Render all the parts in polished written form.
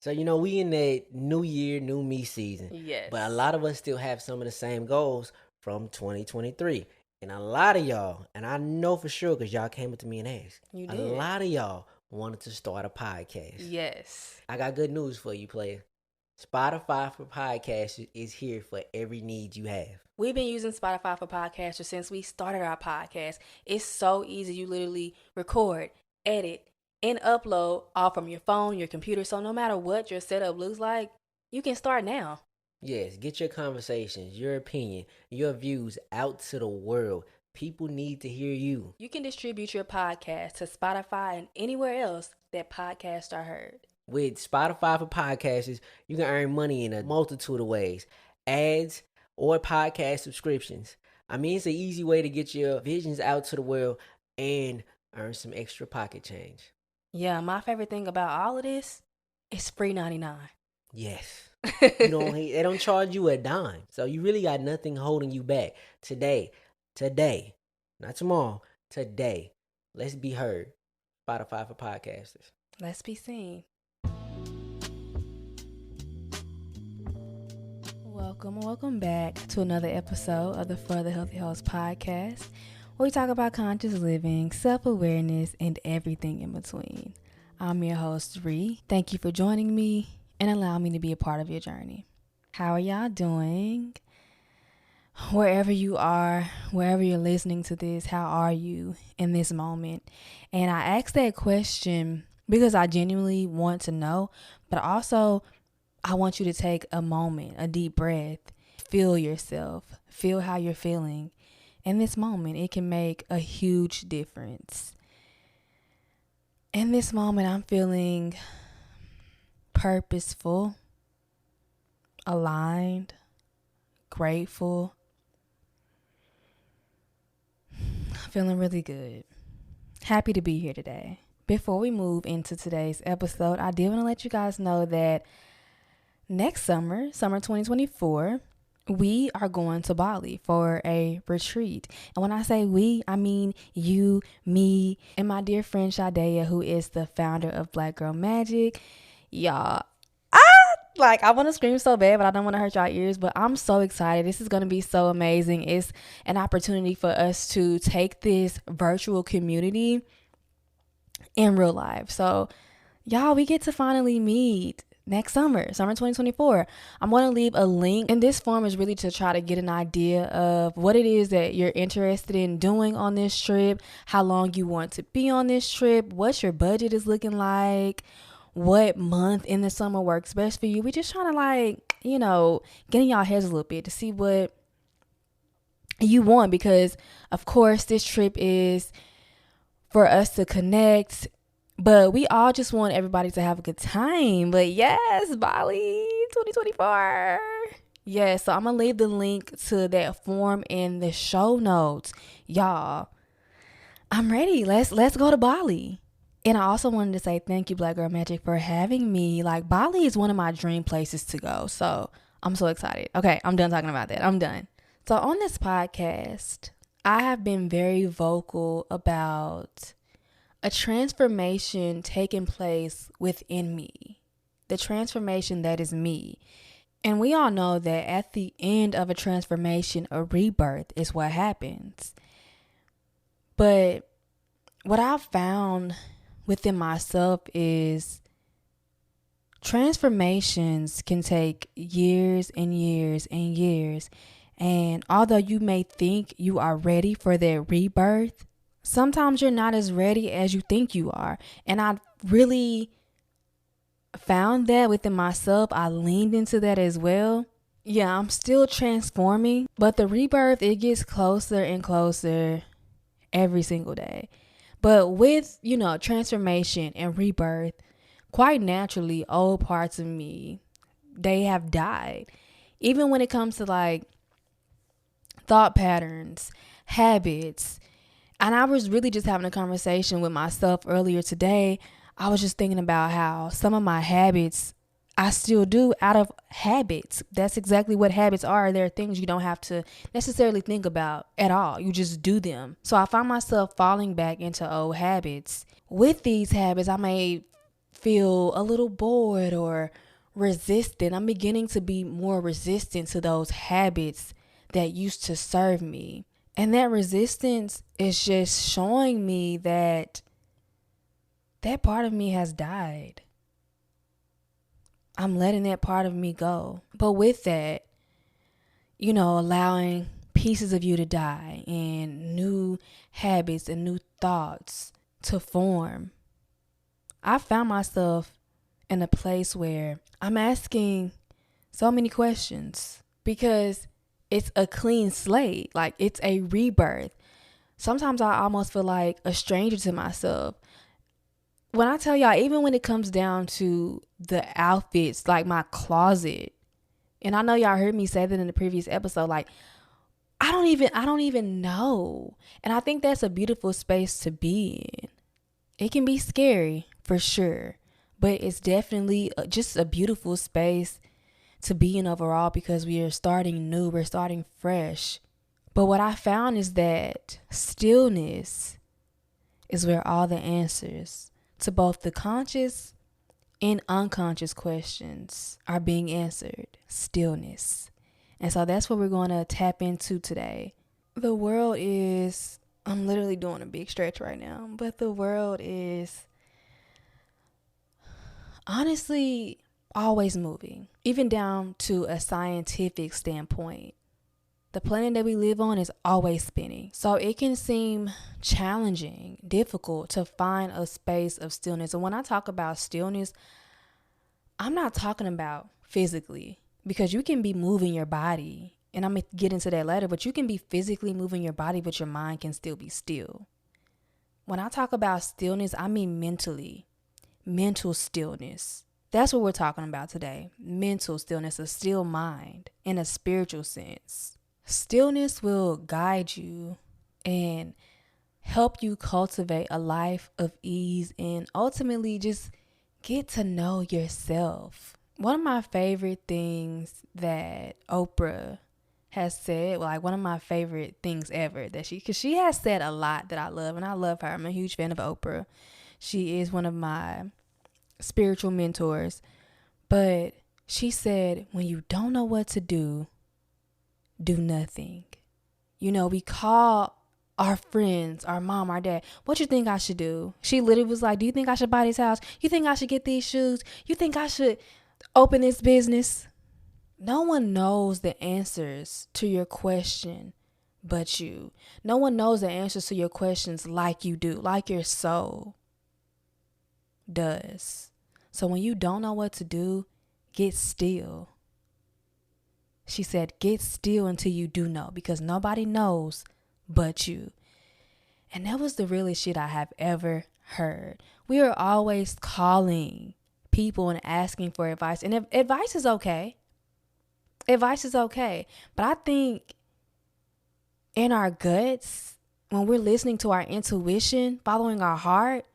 So, we in that new year, new me season. Yes. But a lot of us still have some of the same goals from 2023. And a lot of y'all, and I know for sure because y'all came up to me and asked, You a did. lot of y'all wanted to start a podcast. Yes. I got good news for you, player. Spotify for podcasts is here for every need you have. We've been using Spotify for podcasters since we started our podcast. It's so easy. You literally record, edit, and upload all from your phone, your computer. So no matter what your setup looks like, you can start now. Yes, get your conversations, your opinion, your views out to the world. People need to hear you. You can distribute your podcast to Spotify and anywhere else that podcasts are heard. With Spotify for podcasters, you can earn money in a multitude of ways. Ads or podcast subscriptions. I mean, it's an easy way to get your visions out to the world and earn some extra pocket change. Yeah, my favorite thing about all of this is free 99. Yes. They don't charge you a dime. So you really got nothing holding you back. Today, not tomorrow, today. Let's be heard. Spotify for podcasters. Let's be seen. Welcome back to another episode of the For the Healthy Host podcast, where we talk about conscious living, self-awareness, and everything in between. I'm your host, Ree. Thank you for joining me and allow me to be a part of your journey. How are y'all doing? Wherever you are, wherever you're listening to this, how are you in this moment? And I asked that question because I genuinely want to know, but also I want you to take a moment, a deep breath, feel yourself, feel how you're feeling. In this moment, it can make a huge difference. In this moment, I'm feeling purposeful, aligned, grateful. Feeling really good. Happy to be here today. Before we move into today's episode, I did want to let you guys know that next summer 2024, we are going to Bali for a retreat. And when I say we, I mean you, me, and my dear friend Shadea, who is the founder of Black Girl Magic. Y'all, I want to scream so bad, but I don't want to hurt y'all ears. But I'm so excited. This is going to be so amazing. It's an opportunity for us to take this virtual community in real life. So, y'all, we get to finally meet next summer 2024. I'm going to leave a link. And this form is really to try to get an idea of what it is that you're interested in doing on this trip, how long you want to be on this trip, what your budget is looking like, what month in the summer works best for you. We're just trying to get in y'all heads a little bit to see what you want, because of course this trip is for us to connect, but we all just want everybody to have a good time. But yes, Bali 2024. Yes, so I'm going to leave the link to that form in the show notes. Y'all, I'm ready. Let's go to Bali. And I also wanted to say thank you, Black Girl Magic, for having me. Bali is one of my dream places to go. So I'm so excited. Okay, I'm done talking about that. I'm done. So on this podcast, I have been very vocal about a transformation taking place within me. The transformation that is me. And we all know that at the end of a transformation, a rebirth is what happens. But what I've found within myself is transformations can take years and years and years. And although you may think you are ready for that rebirth, sometimes you're not as ready as you think you are. And I really found that within myself. I leaned into that as well. Yeah, I'm still transforming, but the rebirth, it gets closer and closer every single day. But with, transformation and rebirth, quite naturally, old parts of me, they have died. Even when it comes to thought patterns, habits. And I was really just having a conversation with myself earlier today. I was just thinking about how some of my habits I still do out of habits. That's exactly what habits are. They're things you don't have to necessarily think about at all. You just do them. So I find myself falling back into old habits. With these habits, I may feel a little bored or resistant. I'm beginning to be more resistant to those habits that used to serve me. And that resistance is just showing me that that part of me has died. I'm letting that part of me go. But with that, allowing pieces of you to die and new habits and new thoughts to form, I found myself in a place where I'm asking so many questions because it's a clean slate. Like, it's a rebirth. Sometimes I almost feel like a stranger to myself. When I tell y'all, even when it comes down to the outfits, like my closet, and I know y'all heard me say that in the previous episode, like, I don't even know. And I think that's a beautiful space to be in. It can be scary for sure, but it's definitely just a beautiful space to be in overall because we are starting new, we're starting fresh. But what I found is that stillness is where all the answers to both the conscious and unconscious questions are being answered. Stillness. And so that's what we're going to tap into today. The world is, I'm literally doing a big stretch right now, but the world is honestly always moving, even down to a scientific standpoint. The planet that we live on is always spinning. So it can seem challenging, difficult to find a space of stillness. And when I talk about stillness, I'm not talking about physically, because you can be moving your body, and I'm going to get into that later, but you can be physically moving your body, but your mind can still be still. When I talk about stillness, I mean mental stillness. That's what we're talking about today. Mental stillness, a still mind in a spiritual sense. Stillness will guide you and help you cultivate a life of ease and ultimately just get to know yourself. One of my favorite things that Oprah has said, like one of my favorite things ever that because she has said a lot that I love, and I love her. I'm a huge fan of Oprah. She is one of my spiritual mentors. But she said, when you don't know what to do nothing. We call our friends, our mom, our dad, what you think I should do? She literally was like, do you think I should buy this house? You think I should get these shoes? You think I should open this business? No one knows the answers to your question but you. No one knows the answers to your questions like you do, like your soul does. So when you don't know what to do, get still. She said, get still until you do know, because nobody knows but you. And that was the realest shit I have ever heard. We are always calling people and asking for advice. And advice is okay. Advice is okay. But I think in our guts, when we're listening to our intuition, following our heart,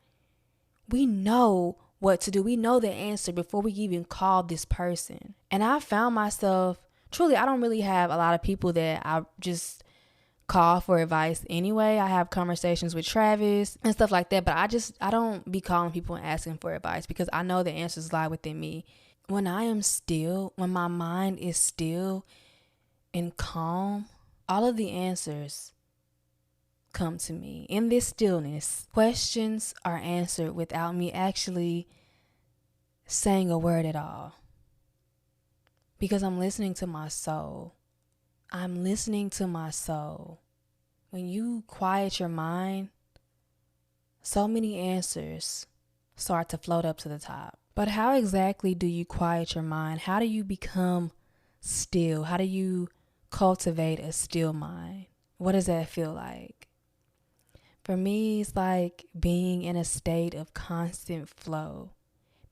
we know what to do. We know the answer before we even call this person. And I found myself, truly, I don't really have a lot of people that I just call for advice anyway. I have conversations with Travis and stuff like that, but I don't be calling people and asking for advice because I know the answers lie within me. When I am still, when my mind is still and calm, all of the answers come to me. In this stillness, questions are answered without me actually saying a word at all. Because I'm listening to my soul. I'm listening to my soul. When you quiet your mind, so many answers start to float up to the top. But how exactly do you quiet your mind? How do you become still? How do you cultivate a still mind? What does that feel like? For me, it's like being in a state of constant flow,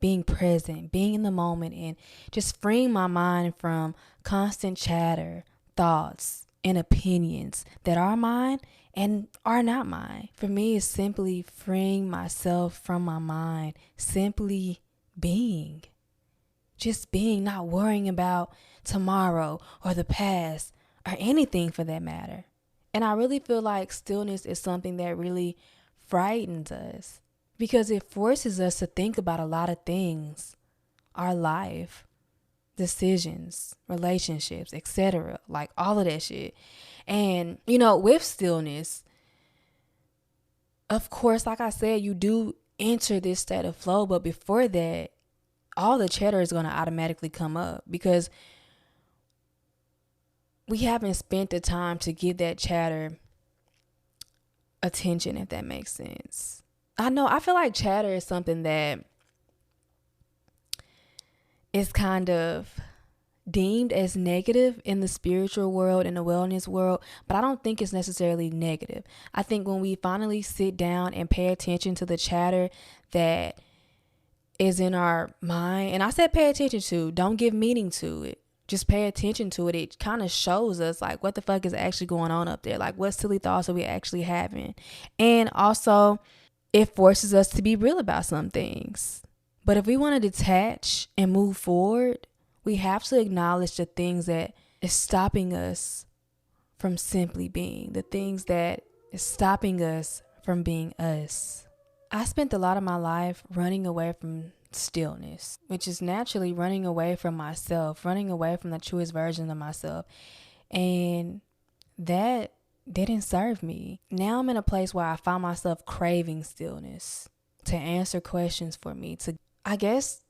being present, being in the moment, and just freeing my mind from constant chatter, thoughts, and opinions that are mine and are not mine. For me, it's simply freeing myself from my mind, simply being. Just being, not worrying about tomorrow or the past or anything for that matter. And I really feel like stillness is something that really frightens us because it forces us to think about a lot of things, our life, decisions, relationships, etc. Like all of that shit. And, with stillness, of course, like I said, you do enter this state of flow. But before that, all the chatter is going to automatically come up because we haven't spent the time to give that chatter attention, if that makes sense. I feel like chatter is something that is kind of deemed as negative in the spiritual world, in the wellness world, but I don't think it's necessarily negative. I think when we finally sit down and pay attention to the chatter that is in our mind, and I said pay attention to, don't give meaning to it, just pay attention to it. It kind of shows us like what the fuck is actually going on up there, like what silly thoughts are we actually having. And also it forces us to be real about some things. But if we want to detach and move forward, we have to acknowledge the things that is stopping us from simply being, the things that is stopping us from being us. I spent a lot of my life running away from stillness, which is naturally running away from myself, running away from the truest version of myself. And that didn't serve me. Now I'm in a place where I find myself craving stillness to answer questions for me, to, I guess,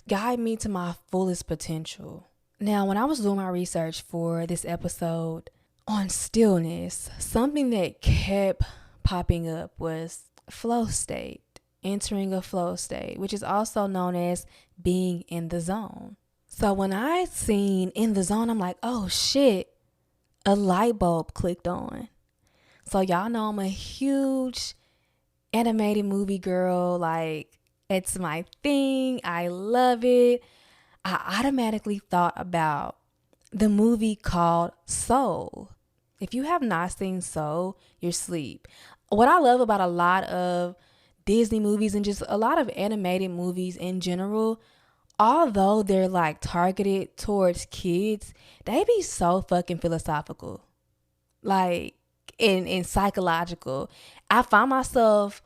guide me to my fullest potential. Now, when I was doing my research for this episode on stillness, something that kept popping up was flow state, entering a flow state, which is also known as being in the zone. So when I seen in the zone, I'm like, oh shit, a light bulb clicked on. So y'all know I'm a huge animated movie girl. Like, it's my thing. I love it. I automatically thought about the movie called Soul. If you have not seen Soul, you're asleep. What I love about a lot of Disney movies and just a lot of animated movies in general, although they're like targeted towards kids, they be so fucking philosophical. Like, in psychological. I find myself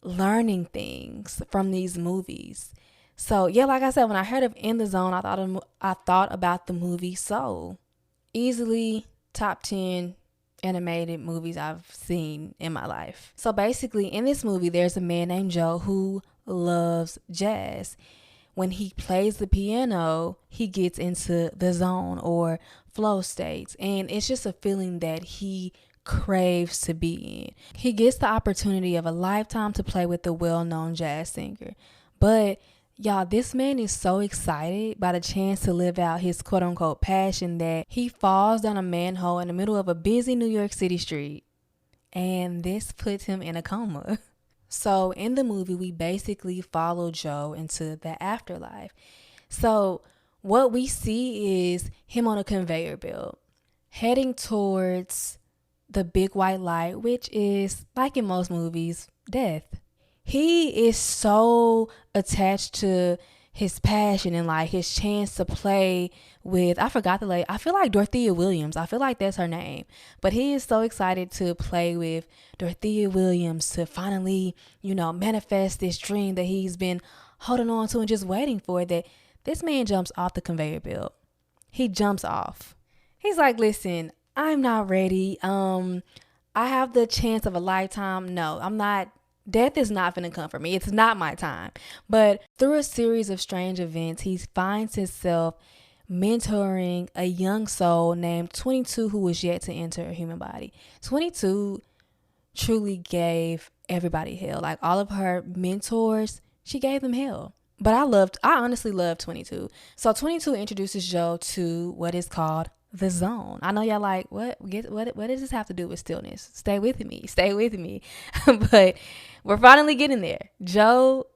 learning things from these movies. So yeah, like I said, when I heard of In the Zone, I thought about the movie Soul. Easily top 10 animated movies I've seen in my life. So basically, in this movie, there's a man named Joe who loves jazz. When he plays the piano, he gets into the zone or flow states, and it's just a feeling that he craves to be in. He gets the opportunity of a lifetime to play with the well-known jazz singer. But y'all, this man is so excited by the chance to live out his quote-unquote passion that he falls down a manhole in the middle of a busy New York City street. And this puts him in a coma. So in the movie, we basically follow Joe into the afterlife. So what we see is him on a conveyor belt heading towards the big white light, which is, like in most movies, death. He is so attached to his passion and like his chance to play with, I forgot the lady, I feel like Dorothea Williams. I feel like that's her name. But he is so excited to play with Dorothea Williams to finally, manifest this dream that he's been holding on to and just waiting for, that this man jumps off the conveyor belt. He jumps off. He's like, listen, I'm not ready. I have the chance of a lifetime. No, I'm not. Death is not going to come for me. It's not my time. But through a series of strange events, he finds himself mentoring a young soul named 22 who was yet to enter a human body. 22 truly gave everybody hell. Like all of her mentors, she gave them hell. But I honestly loved 22. So 22 introduces Joe to what is called the zone. I know y'all like, what does this have to do with stillness? Stay with me. But we're finally getting there. Joe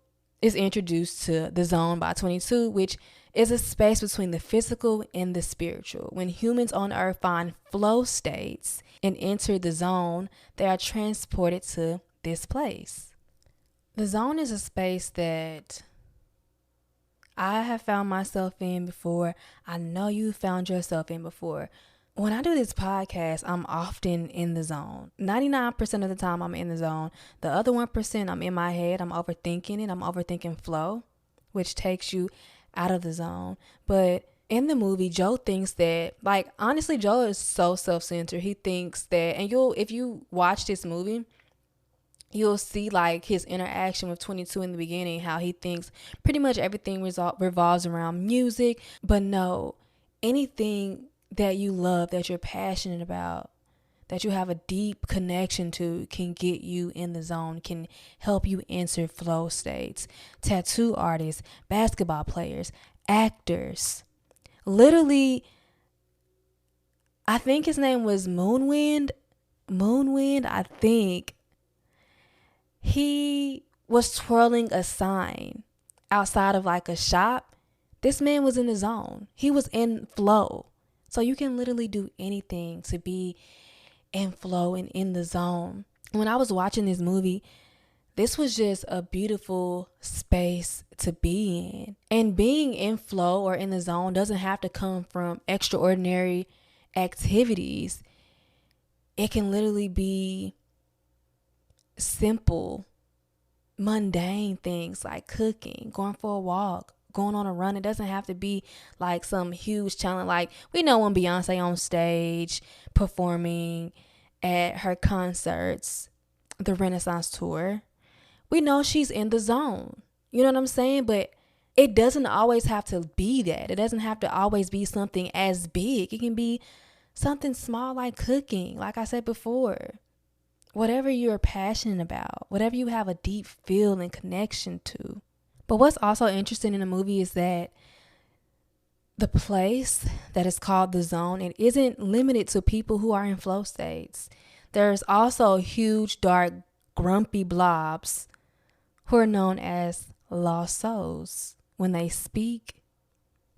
is introduced to the zone by 22, which is a space between the physical and the spiritual. When humans on earth find flow states and enter the zone, they are transported to this place. The zone is a space that I have found myself in before. I know you found yourself in before. when I do this podcast, I'm often in the zone. 99% of the time, I'm in the zone. The other 1%, I'm in my head. I'm overthinking it. I'm overthinking flow, which takes you out of the zone. But in the movie, Joe thinks that, like, honestly, Joe is so self-centered. He thinks that, and if you watch this movie, you'll see like his interaction with 22 in the beginning, how he thinks pretty much everything revolves around music. But no, anything that you love, that you're passionate about, that you have a deep connection to, can get you in the zone, can help you enter flow states. Tattoo artists, basketball players, actors. Literally, I think his name was Moonwind, I think. He was twirling a sign outside of like a shop. This man was in the zone. He was in flow. So you can literally do anything to be in flow and in the zone. When I was watching this movie, this was just a beautiful space to be in. And being in flow or in the zone doesn't have to come from extraordinary activities. It can literally be simple, mundane things like cooking, going for a walk, going on a run. It doesn't have to be like some huge challenge. Like we know when Beyonce on stage performing at her concerts, the Renaissance tour, we know she's in the zone. You know what I'm saying? But it doesn't always have to be that. It doesn't have to always be something as big. It can be something small like cooking, like I said before. Whatever you're passionate about, whatever you have a deep feel and connection to. But what's also interesting in the movie is that the place that is called the zone, it isn't limited to people who are in flow states. There's also huge, dark, grumpy blobs who are known as lost souls. When they speak,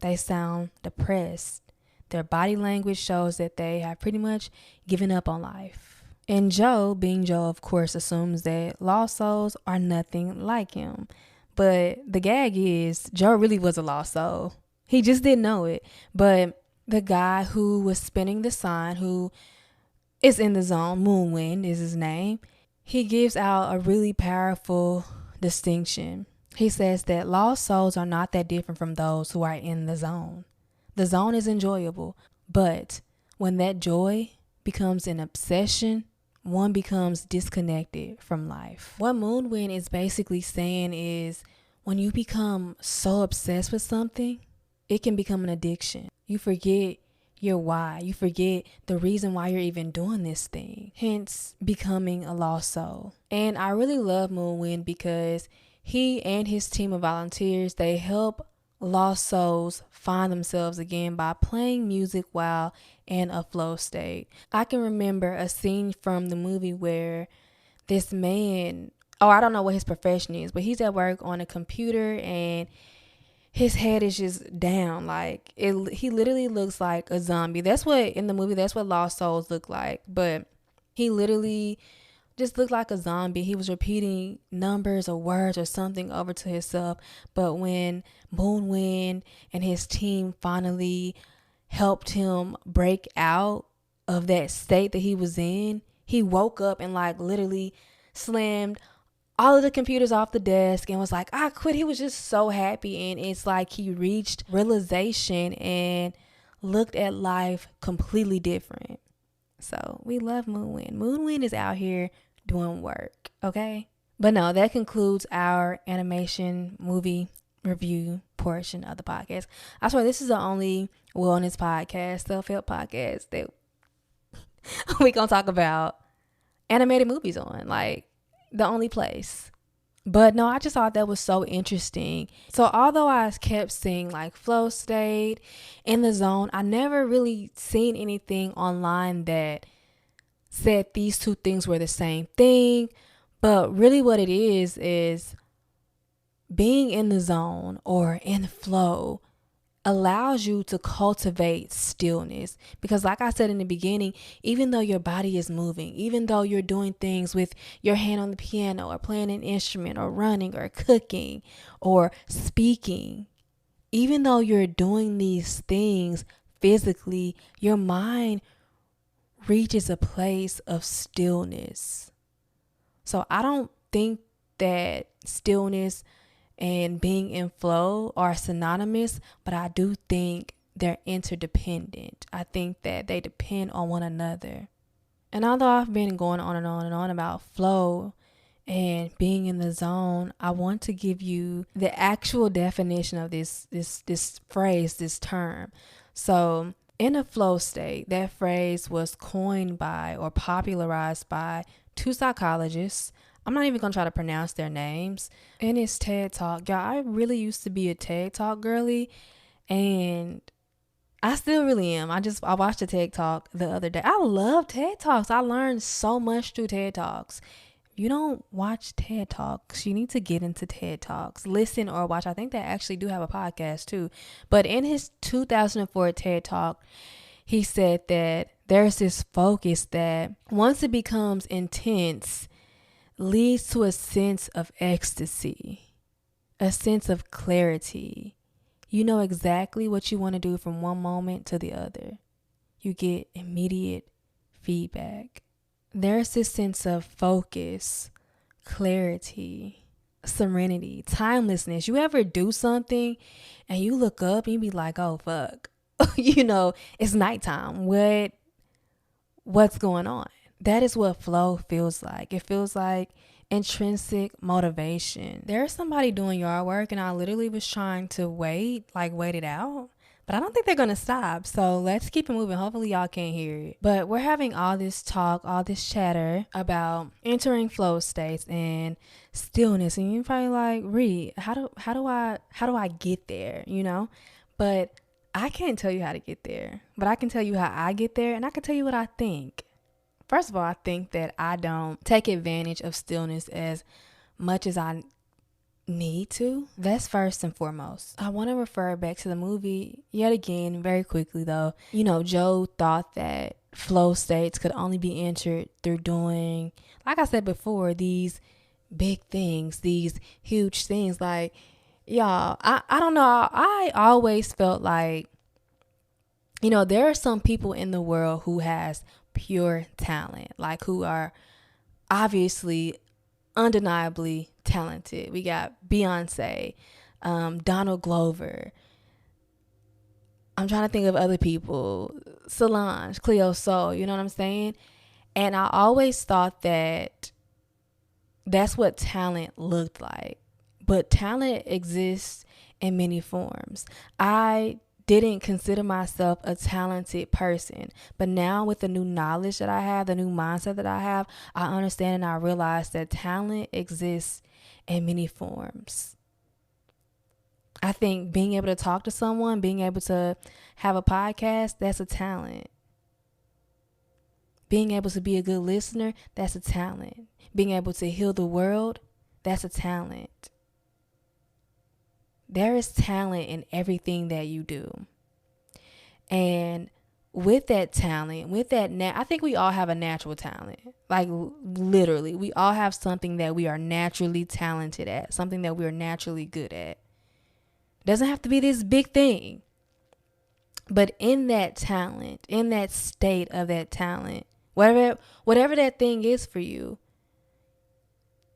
they sound depressed. Their body language shows that they have pretty much given up on life. And Joe, being Joe, of course, assumes that lost souls are nothing like him. But the gag is, Joe really was a lost soul. He just didn't know it. But the guy who was spinning the sign, who is in the zone, Moonwind is his name, he gives out a really powerful distinction. He says that lost souls are not that different from those who are in the zone. The zone is enjoyable, but when that joy becomes an obsession, one becomes disconnected from life. What Moonwind is basically saying is when you become so obsessed with something, it can become an addiction. You forget your why. You forget the reason why you're even doing this thing, hence becoming a lost soul. And I really love Moonwind because he and his team of volunteers, they help lost souls find themselves again by playing music while in a flow state. I can remember a scene from the movie where this man, I don't know what his profession is, but he's at work on a computer and his head is just down. Like he literally looks like a zombie. That's what in the movie, that's what lost souls look like. But he literally just looked like a zombie. He was repeating numbers or words or something over to himself. But when Moonwind and his team finally helped him break out of that state that he was in, he woke up and like literally slammed all of the computers off the desk and was like, I quit. He was just so happy. And it's like he reached realization and looked at life completely different. So we love Moonwind. Moonwind is out here doing work, okay? But no, that concludes our animation movie review portion of the podcast. I swear this is the only wellness podcast, self-help podcast that we gonna talk about animated movies on, like the only place. But no, I just thought that was so interesting. So although I kept seeing like flow state, in the zone, I never really seen anything online that said these two things were the same thing. But really what it is being in the zone or in flow allows you to cultivate stillness. Because like I said in the beginning, even though your body is moving, even though you're doing things with your hand on the piano or playing an instrument or running or cooking or speaking, even though you're doing these things physically, your mind reaches a place of stillness. So I don't think that stillness and being in flow are synonymous, but I do think they're interdependent. I think that they depend on one another. And although I've been going on and on and on about flow and being in the zone, I want to give you the actual definition of this phrase, this term. So in a flow state, that phrase was coined by or popularized by two psychologists. I'm not even going to try to pronounce their names. In his TED Talk, y'all, I really used to be a TED Talk girly, and I still really am. I watched a TED Talk the other day. I love TED Talks. I learned so much through TED Talks. If you don't watch TED Talks, you need to get into TED Talks. Listen or watch. I think they actually do have a podcast too. But in his 2004 TED Talk, he said that there's this focus that once it becomes intense, leads to a sense of ecstasy, a sense of clarity. You know exactly what you want to do from one moment to the other. You get immediate feedback. There's this sense of focus, clarity, serenity, timelessness. You ever do something and you look up and you be like, oh, fuck. It's nighttime. What's going on? That is what flow feels like. It feels like intrinsic motivation. There's somebody doing yard work and I literally was trying to wait it out. But I don't think they're going to stop. So let's keep it moving. Hopefully y'all can't hear it. But we're having all this talk, all this chatter about entering flow states and stillness. And you're probably like, Ree, how do I get there? But I can't tell you how to get there. But I can tell you how I get there, and I can tell you what I think. First of all, I think that I don't take advantage of stillness as much as I need to. That's first and foremost. I want to refer back to the movie yet again, very quickly though. Joe thought that flow states could only be entered through doing, like I said before, these big things, these huge things. Like, y'all, I don't know. I always felt like, there are some people in the world who has pure talent, like who are obviously undeniably talented. We got Beyonce, Donald Glover. I'm trying to think of other people, Solange, Cleo Sol, you know what I'm saying? And I always thought that that's what talent looked like. But talent exists in many forms. I didn't consider myself a talented person, but now with the new knowledge that I have, the new mindset that I have, I understand and I realize that talent exists in many forms. I think being able to talk to someone, being able to have a podcast, that's a talent. Being able to be a good listener, that's a talent. Being able to heal the world, that's a talent. There is talent in everything that you do. And with that talent, I think we all have a natural talent. Like literally, we all have something that we are naturally talented at, something that we are naturally good at. It doesn't have to be this big thing. But in that talent, in that state of that talent, whatever that thing is for you,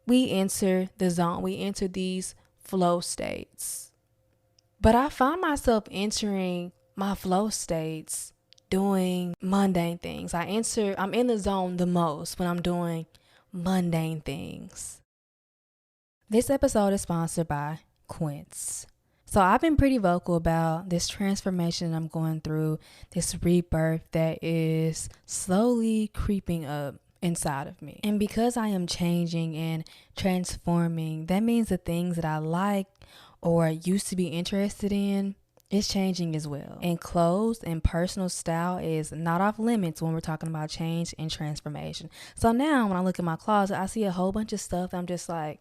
we enter the zone. We enter these flow states. But I find myself entering my flow states doing mundane things. I'm in the zone the most when I'm doing mundane things. This episode is sponsored by Quince. So I've been pretty vocal about this transformation I'm going through, this rebirth that is slowly creeping up inside of me. And because I am changing and transforming, that means the things that I like or used to be interested in is changing as well. And clothes and personal style is not off limits when we're talking about change and transformation. So now when I look at my closet, I see a whole bunch of stuff. I'm just like,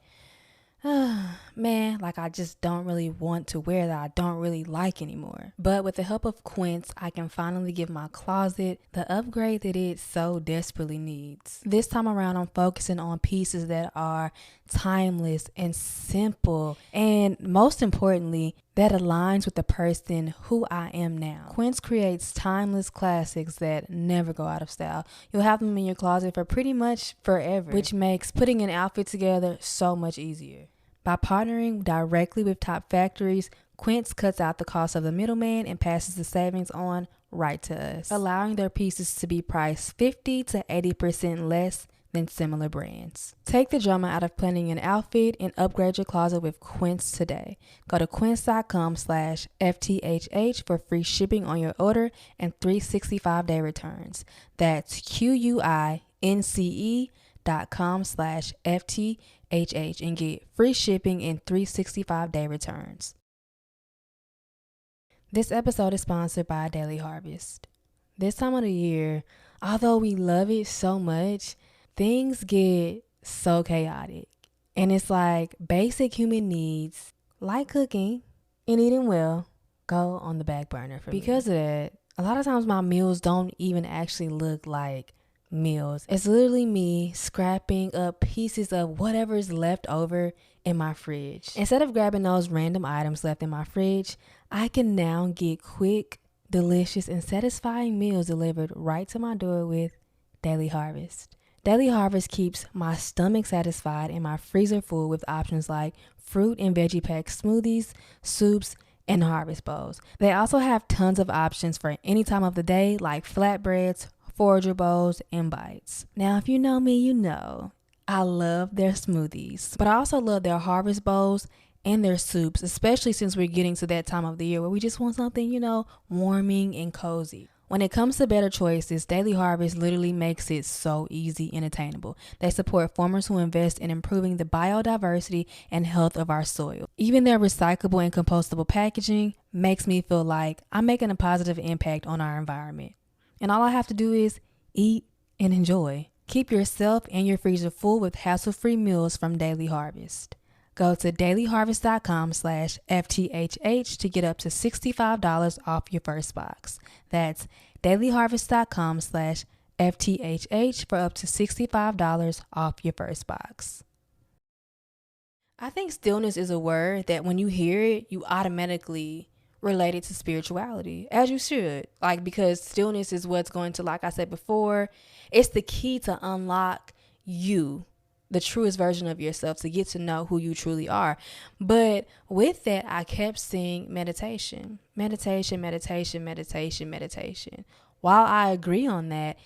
man, like I just don't really want to wear that I don't really like anymore. But with the help of Quince, I can finally give my closet the upgrade that it so desperately needs. This time around, I'm focusing on pieces that are timeless and simple, and most importantly, that aligns with the person who I am now. Quince creates timeless classics that never go out of style. You'll have them in your closet for pretty much forever, which makes putting an outfit together so much easier. By partnering directly with top factories, Quince cuts out the cost of the middleman and passes the savings on right to us, allowing their pieces to be priced 50 to 80% less than similar brands. Take the drama out of planning an outfit and upgrade your closet with Quince today. Go to quince.com/FTHH for free shipping on your order and 365-day returns. That's QUINCE.com/FTHH and get free shipping and 365-day returns. This episode is sponsored by Daily Harvest. This time of the year, although we love it so much, things get so chaotic. And it's like basic human needs, like cooking and eating well, go on the back burner for me. Because of that, a lot of times my meals don't even actually look like meals. It's literally me scrapping up pieces of whatever is left over in my fridge. Instead of grabbing those random items left in my fridge, I can now get quick, delicious, and satisfying meals delivered right to my door with Daily Harvest. Daily Harvest keeps my stomach satisfied and my freezer full with options like fruit and veggie packed smoothies, soups, and harvest bowls. They also have tons of options for any time of the day like flatbreads, forager bowls, and bites. Now, if you know me, you know I love their smoothies, but I also love their harvest bowls and their soups, especially since we're getting to that time of the year where we just want something, warming and cozy. When it comes to better choices, Daily Harvest literally makes it so easy and attainable. They support farmers who invest in improving the biodiversity and health of our soil. Even their recyclable and compostable packaging makes me feel like I'm making a positive impact on our environment. And all I have to do is eat and enjoy. Keep yourself and your freezer full with hassle-free meals from Daily Harvest. Go to dailyharvest.com/FTHH to get up to $65 off your first box. That's dailyharvest.com/FTHH for up to $65 off your first box. I think stillness is a word that when you hear it, you automatically relate it to spirituality, as you should. Because stillness is what's going to, like I said before, it's the key to unlock you, the truest version of yourself, to get to know who you truly are. But with that, I kept seeing meditation. While I agree on that,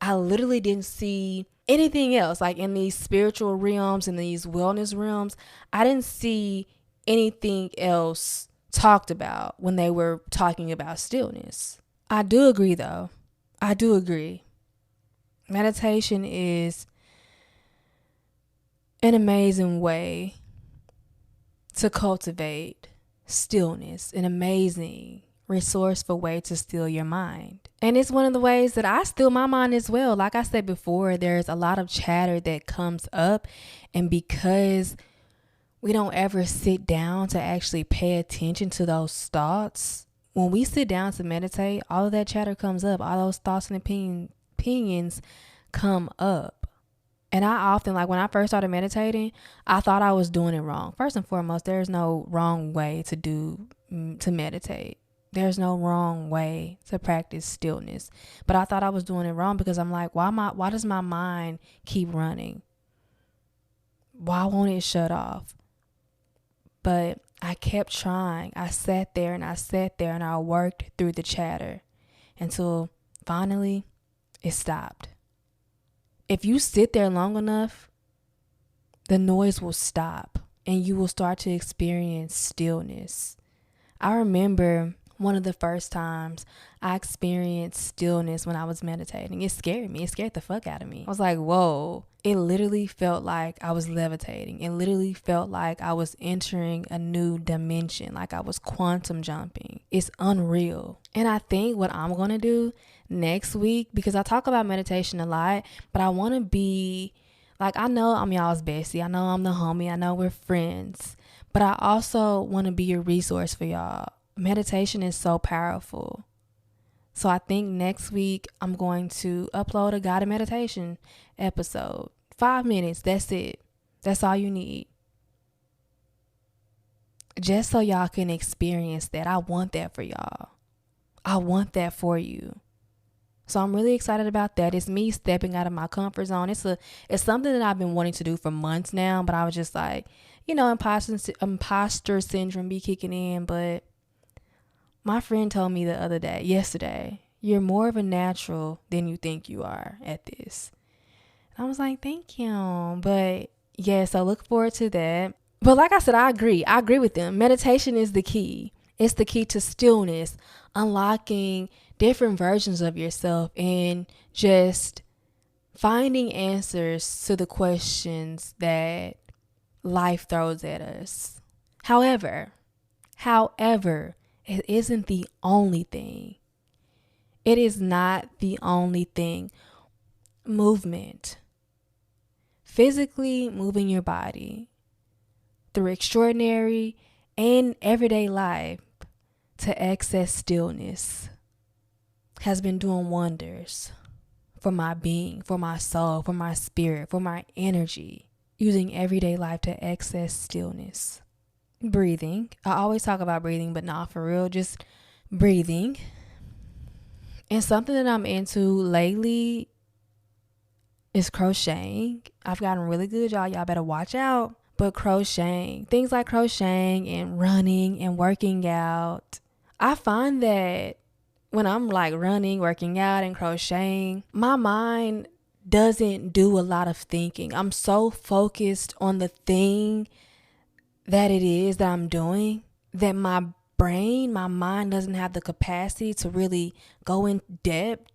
I literally didn't see anything else. In these spiritual realms, in these wellness realms, I didn't see anything else talked about when they were talking about stillness. I do agree though. Meditation is an amazing way to cultivate stillness, an amazing, resourceful way to still your mind. And it's one of the ways that I still my mind as well. Like I said before, there's a lot of chatter that comes up, and because we don't ever sit down to actually pay attention to those thoughts, when we sit down to meditate, all of that chatter comes up, all those thoughts and opinions come up. And I often, when I first started meditating, I thought I was doing it wrong. First and foremost, there's no wrong way to meditate. There's no wrong way to practice stillness. But I thought I was doing it wrong because I'm like, why does my mind keep running? Why won't it shut off? But I kept trying. I sat there and I worked through the chatter until finally it stopped. If you sit there long enough, the noise will stop and you will start to experience stillness. I remember one of the first times I experienced stillness when I was meditating. It scared me. It scared the fuck out of me. I was like, whoa. It literally felt like I was levitating. It literally felt like I was entering a new dimension, like I was quantum jumping. It's unreal. And I think what I'm going to do next week, because I talk about meditation a lot, but I want to be I know I'm y'all's bestie. I know I'm the homie. I know we're friends, but I also want to be a resource for y'all. Meditation is so powerful. So I think next week I'm going to upload a guided meditation episode. 5 minutes. That's it. That's all you need. just so y'all can experience that. I want that for y'all. I want that for you. So I'm really excited about that. It's me stepping out of my comfort zone. It's something that I've been wanting to do for months now, but I was just like, imposter syndrome be kicking in. But my friend told me yesterday, you're more of a natural than you think you are at this. I was like, thank you. But yeah, so look forward to that. But like I said, I agree with them. Meditation is the key. It's the key to stillness, unlocking different versions of yourself, and just finding answers to the questions that life throws at us. However, it isn't the only thing. It is not the only thing. Movement. Physically moving your body through extraordinary and everyday life to access stillness has been doing wonders for my being, for my soul, for my spirit, for my energy. Using everyday life to access stillness. Breathing. I always talk about breathing, but not for real, just breathing. And something that I'm into lately is crocheting. I've gotten really good, y'all. Y'all better watch out. But crocheting, things like crocheting and running and working out. I find that when I'm like running, working out, and crocheting, my mind doesn't do a lot of thinking. I'm so focused on the thing that it is that I'm doing that my mind doesn't have the capacity to really go in depth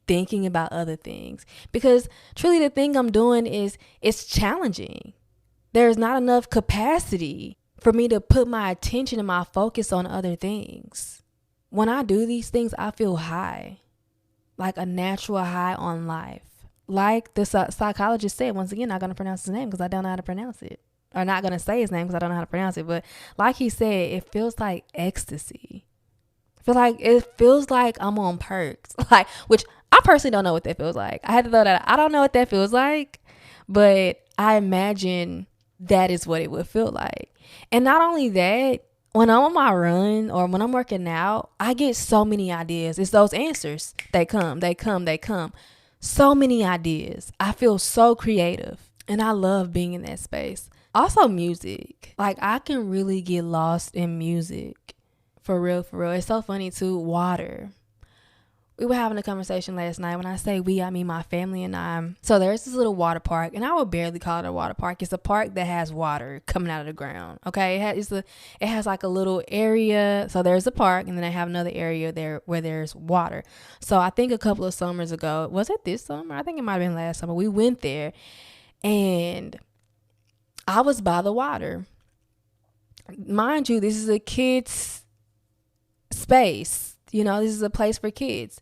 thinking about other things. Because truly the thing I'm doing it's challenging. There's not enough capacity for me to put my attention and my focus on other things. When I do these things, I feel high, like a natural high on life. Like the psychologist said, once again, not going to pronounce his name because I don't know how to pronounce it. Or not going to say his name because I don't know how to pronounce it. But like he said, it feels like ecstasy. It feels like I'm on perks. Which I personally don't know what that feels like. I had to throw that out. I don't know what that feels like. But I imagine that is what it would feel like. And not only that, when I'm on my run or when I'm working out, I get so many ideas. It's those answers. They come. So many ideas. I feel so creative. And I love being in that space. Also music. I can really get lost in music. For real. It's so funny too. Water. We were having a conversation last night. When I say we, I mean my family and I. So there's this little water park, and I would barely call it a water park. It's a park that has water coming out of the ground. Okay, it has like a little area. So there's a park, and then they have another area there where there's water. So I think a couple of summers ago, was it this summer? I think it might have been last summer. We went there, and I was by the water. Mind you, this is a kid's space. This is a place for kids.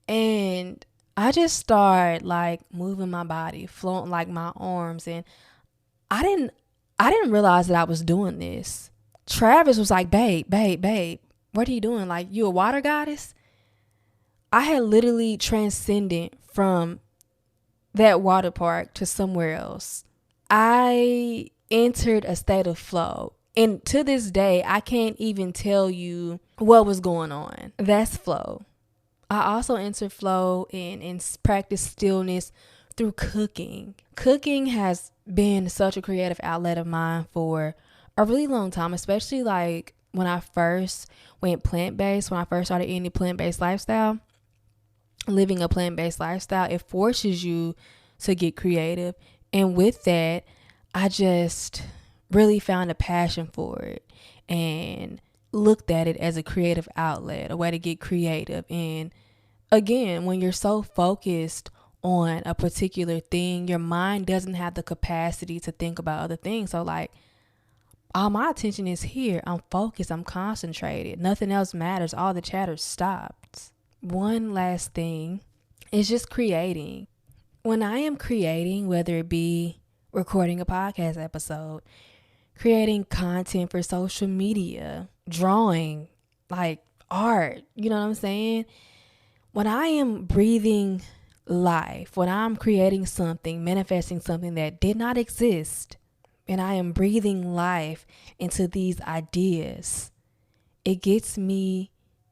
And I just started moving my body, floating my arms. And I didn't realize that I was doing this. Travis was like, babe, what are you doing? You a water goddess? I had literally transcended from that water park to somewhere else. I entered a state of flow. And to this day, I can't even tell you what was going on. That's flow. I also entered flow and practice stillness through cooking. Cooking has been such a creative outlet of mine for a really long time, especially when I first went plant-based, when I first started eating a plant-based lifestyle, living a plant-based lifestyle. It forces you to get creative. And with that, I just really found a passion for it and looked at it as a creative outlet, a way to get creative. And again, when you're so focused on a particular thing, your mind doesn't have the capacity to think about other things. So all my attention is here. I'm focused. I'm concentrated. Nothing else matters. All the chatter stops. One last thing is just creating. When I am creating, whether it be recording a podcast episode, creating content for social media, drawing, art, you know what I'm saying? When I am breathing life, when I'm creating something, manifesting something that did not exist, and I am breathing life into these ideas, it gets me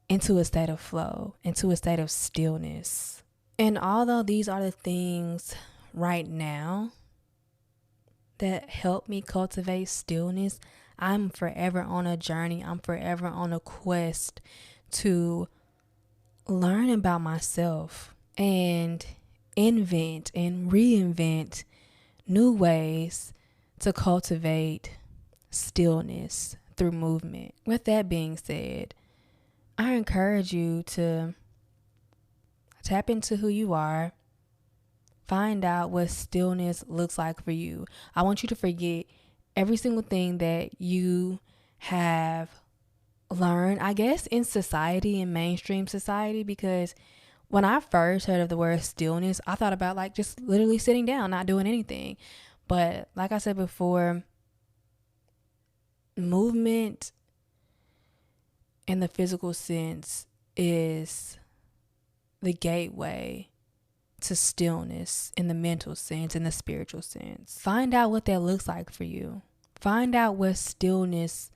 into a state of flow, into a state of stillness. And although these are the things right now that help me cultivate stillness, I'm forever on a journey. I'm forever on a quest to learn about myself and invent and reinvent new ways to cultivate stillness through movement. With that being said, I encourage you to tap into who you are. Find out what stillness looks like for you. I want you to forget every single thing that you have learned, I guess, in society, in mainstream society, because when I first heard of the word stillness, I thought about like just literally sitting down, not doing anything. But like I said before, movement in the physical sense is the gateway to stillness in the mental sense, in the spiritual sense. Find out what that looks like for you. Find out what stillness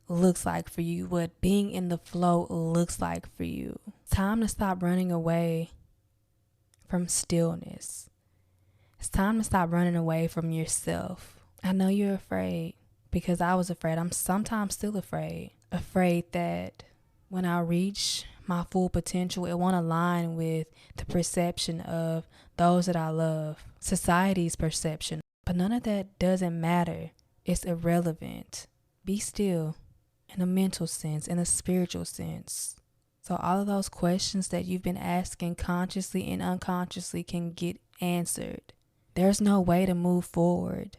looks like for you, what being in the flow looks like for you. It's time to stop running away from stillness. It's time to stop running away from yourself. I know you're afraid, because I was afraid. I'm sometimes still afraid. Afraid that when I reach my full potential, it won't align with the perception of those that I love, society's perception. But none of that doesn't matter. It's irrelevant. Be still in a mental sense, in a spiritual sense. So all of those questions that you've been asking consciously and unconsciously can get answered. There's no way to move forward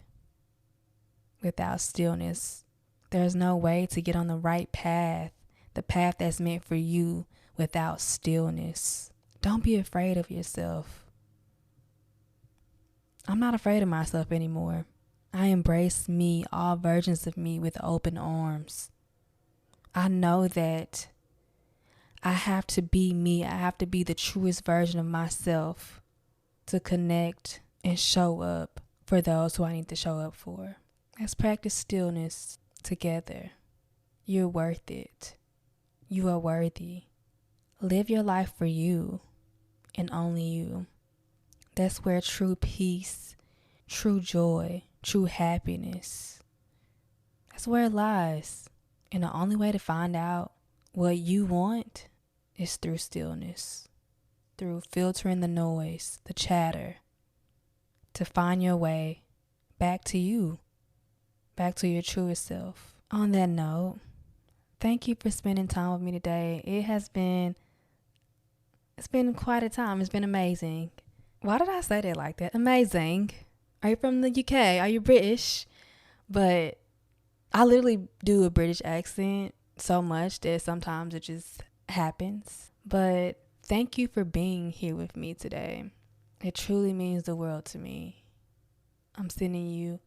without stillness. There's no way to get on the right path, the path that's meant for you, without stillness. Don't be afraid of yourself. I'm not afraid of myself anymore. I embrace me, all versions of me, with open arms. I know that I have to be me. I have to be the truest version of myself to connect and show up for those who I need to show up for. Let's practice stillness together. You're worth it. You are worthy. Live your life for you and only you. That's where true peace, true joy, true happiness, that's where it lies. And the only way to find out what you want is through stillness, through filtering the noise, the chatter, to find your way back to you, back to your truest self. On that note, thank you for spending time with me today. It's been quite a time. It's been amazing. Why did I say that like that? Amazing. Are you from the UK? Are you British? But I literally do a British accent so much that sometimes it just happens. But thank you for being here with me today. It truly means the world to me. I'm sending you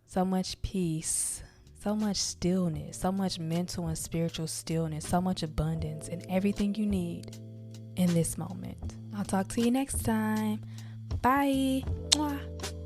so much peace, so much stillness, so much mental and spiritual stillness, so much abundance, and everything you need in this moment. I'll talk to you next time. Bye. Mwah.